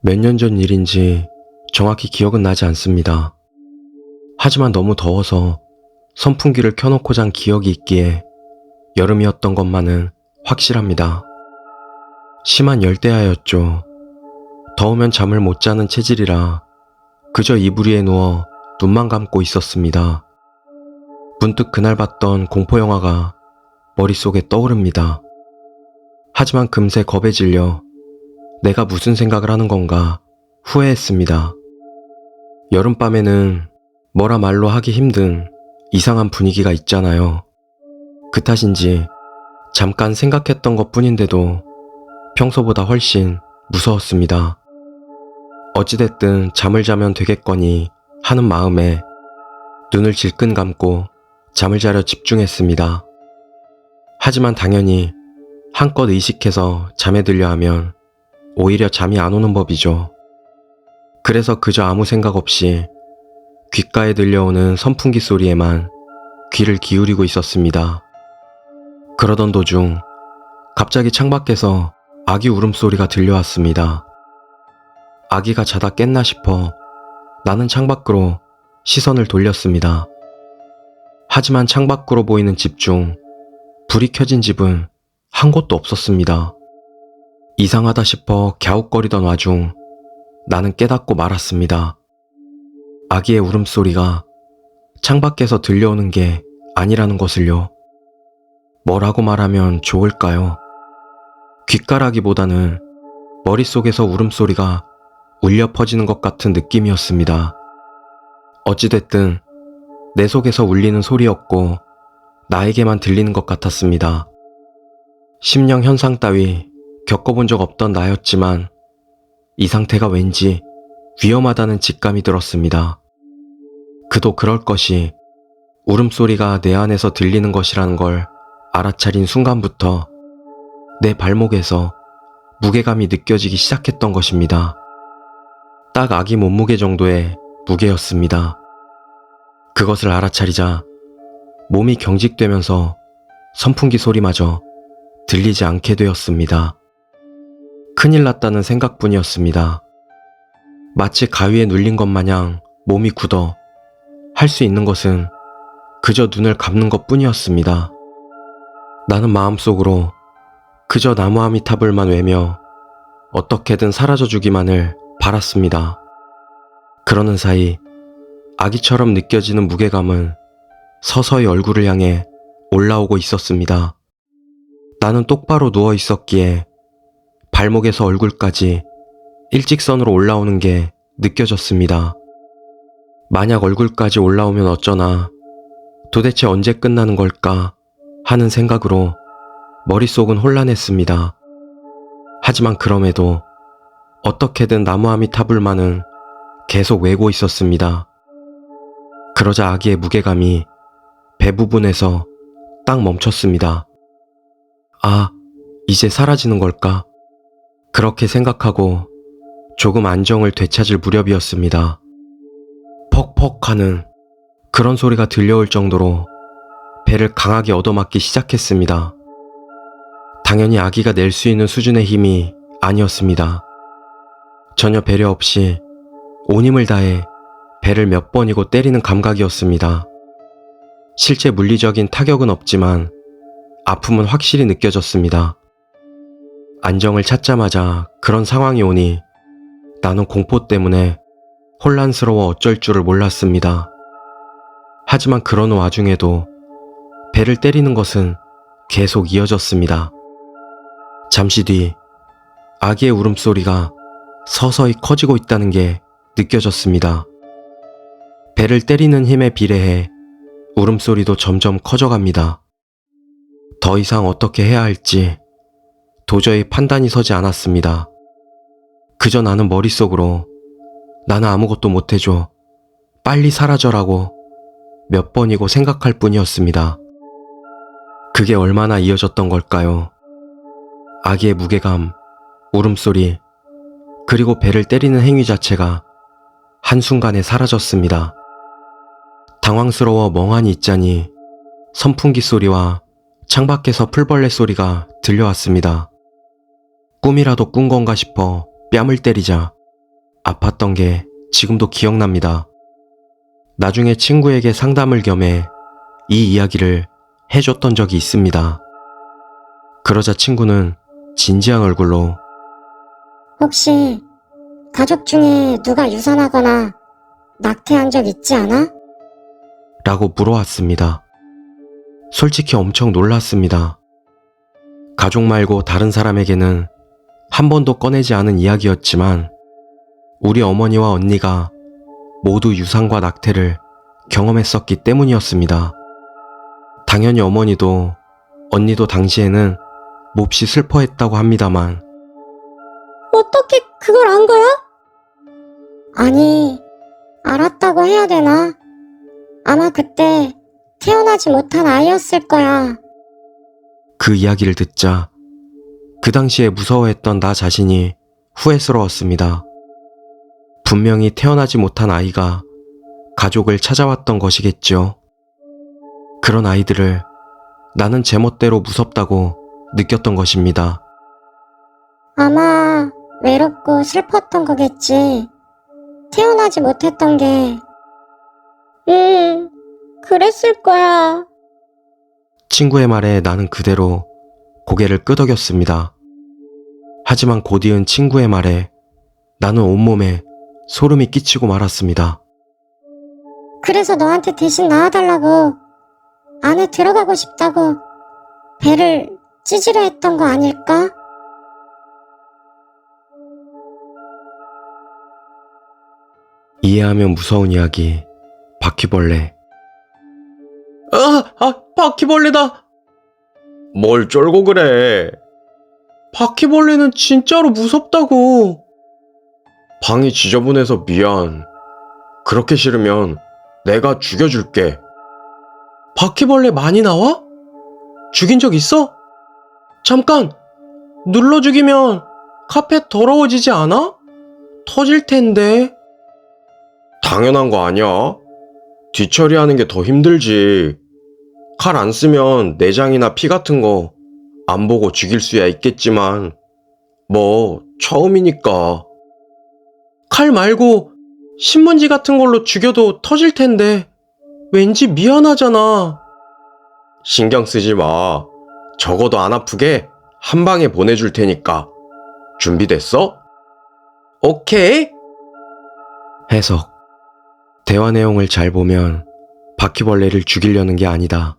몇 년 전 일인지 정확히 기억은 나지 않습니다. 하지만 너무 더워서 선풍기를 켜놓고 잔 기억이 있기에 여름이었던 것만은 확실합니다. 심한 열대야였죠. 더우면 잠을 못 자는 체질이라 그저 이불 위에 누워 눈만 감고 있었습니다. 문득 그날 봤던 공포영화가 머릿속에 떠오릅니다. 하지만 금세 겁에 질려 내가 무슨 생각을 하는 건가 후회했습니다. 여름밤에는 뭐라 말로 하기 힘든 이상한 분위기가 있잖아요. 그 탓인지 잠깐 생각했던 것 뿐인데도 평소보다 훨씬 무서웠습니다. 어찌됐든 잠을 자면 되겠거니 하는 마음에 눈을 질끈 감고 잠을 자려 집중했습니다. 하지만 당연히 한껏 의식해서 잠에 들려 하면 오히려 잠이 안 오는 법이죠. 그래서 그저 아무 생각 없이 귓가에 들려오는 선풍기 소리에만 귀를 기울이고 있었습니다. 그러던 도중 갑자기 창밖에서 아기 울음소리가 들려왔습니다. 아기가 자다 깼나 싶어 나는 창밖으로 시선을 돌렸습니다. 하지만 창밖으로 보이는 집 중 불이 켜진 집은 한 곳도 없었습니다. 이상하다 싶어 갸웃거리던 와중 나는 깨닫고 말았습니다. 아기의 울음소리가 창밖에서 들려오는 게 아니라는 것을요. 뭐라고 말하면 좋을까요? 귓가라기보다는 머릿속에서 울음소리가 울려 퍼지는 것 같은 느낌이었습니다. 어찌됐든 내 속에서 울리는 소리였고 나에게만 들리는 것 같았습니다. 심령 현상 따위 겪어본 적 없던 나였지만 이 상태가 왠지 위험하다는 직감이 들었습니다. 그도 그럴 것이 울음소리가 내 안에서 들리는 것이라는 걸 알아차린 순간부터 내 발목에서 무게감이 느껴지기 시작했던 것입니다. 딱 아기 몸무게 정도의 무게였습니다. 그것을 알아차리자 몸이 경직되면서 선풍기 소리마저 들리지 않게 되었습니다. 큰일 났다는 생각뿐이었습니다. 마치 가위에 눌린 것 마냥 몸이 굳어 할 수 있는 것은 그저 눈을 감는 것 뿐이었습니다. 나는 마음속으로 그저 나무 아미타불만 외며 어떻게든 사라져주기만을 바랐습니다. 그러는 사이 아기처럼 느껴지는 무게감은 서서히 얼굴을 향해 올라오고 있었습니다. 나는 똑바로 누워 있었기에 발목에서 얼굴까지 일직선으로 올라오는 게 느껴졌습니다. 만약 얼굴까지 올라오면 어쩌나, 도대체 언제 끝나는 걸까 하는 생각으로 머릿속은 혼란했습니다. 하지만 그럼에도 어떻게든 나무 아미타불만은 계속 외고 있었습니다. 그러자 아기의 무게감이 배 부분에서 딱 멈췄습니다. 아, 이제 사라지는 걸까? 그렇게 생각하고 조금 안정을 되찾을 무렵이었습니다. 퍽퍽 하는 그런 소리가 들려올 정도로 배를 강하게 얻어맞기 시작했습니다. 당연히 아기가 낼 수 있는 수준의 힘이 아니었습니다. 전혀 배려 없이 온 힘을 다해 배를 몇 번이고 때리는 감각이었습니다. 실제 물리적인 타격은 없지만 아픔은 확실히 느껴졌습니다. 안정을 찾자마자 그런 상황이 오니 나는 공포 때문에 혼란스러워 어쩔 줄을 몰랐습니다. 하지만 그런 와중에도 배를 때리는 것은 계속 이어졌습니다. 잠시 뒤 아기의 울음소리가 서서히 커지고 있다는 게 느껴졌습니다. 배를 때리는 힘에 비례해 울음소리도 점점 커져갑니다. 더 이상 어떻게 해야 할지 도저히 판단이 서지 않았습니다. 그저 나는 머릿속으로 나는 아무것도 못해줘, 빨리 사라져라고 몇 번이고 생각할 뿐이었습니다. 그게 얼마나 이어졌던 걸까요? 아기의 무게감, 울음소리, 그리고 배를 때리는 행위 자체가 한순간에 사라졌습니다. 당황스러워 멍하니 있자니 선풍기 소리와 창밖에서 풀벌레 소리가 들려왔습니다. 꿈이라도 꾼 건가 싶어 뺨을 때리자 아팠던 게 지금도 기억납니다. 나중에 친구에게 상담을 겸해 이 이야기를 해줬던 적이 있습니다. 그러자 친구는 진지한 얼굴로 혹시 가족 중에 누가 유산하거나 낙태한 적 있지 않아? 라고 물어왔습니다. 솔직히 엄청 놀랐습니다. 가족 말고 다른 사람에게는 한 번도 꺼내지 않은 이야기였지만 우리 어머니와 언니가 모두 유산과 낙태를 경험했었기 때문이었습니다. 당연히 어머니도 언니도 당시에는 몹시 슬퍼했다고 합니다만 어떻게 그걸 안 거야? 아니, 알았다고 해야 되나? 아마 그때 태어나지 못한 아이였을 거야. 그 이야기를 듣자 그 당시에 무서워했던 나 자신이 후회스러웠습니다. 분명히 태어나지 못한 아이가 가족을 찾아왔던 것이겠죠. 그런 아이들을 나는 제멋대로 무섭다고 느꼈던 것입니다. 아마 외롭고 슬펐던 거겠지. 태어나지 못했던 게. 그랬을 거야. 친구의 말에 나는 그대로 고개를 끄덕였습니다. 하지만 곧 이은 친구의 말에 나는 온몸에 소름이 끼치고 말았습니다. 그래서 너한테 대신 낳아달라고, 안에 들어가고 싶다고 배를 찢으려 했던 거 아닐까? 이해하면 무서운 이야기, 바퀴벌레. 바퀴벌레다! 뭘 쫄고 그래? 바퀴벌레는 진짜로 무섭다고. 방이 지저분해서 미안. 그렇게 싫으면 내가 죽여줄게. 바퀴벌레 많이 나와? 죽인 적 있어? 잠깐! 눌러 죽이면 카펫 더러워지지 않아? 터질 텐데. 당연한 거 아니야. 뒤처리하는 게 더 힘들지. 칼 안 쓰면 내장이나 피 같은 거 안 보고 죽일 수야 있겠지만 뭐 처음이니까. 칼 말고 신문지 같은 걸로 죽여도 터질 텐데 왠지 미안하잖아. 신경 쓰지 마. 적어도 안 아프게 한 방에 보내줄 테니까. 준비됐어? 오케이? 해석. 대화 내용을 잘 보면 바퀴벌레를 죽이려는 게 아니다.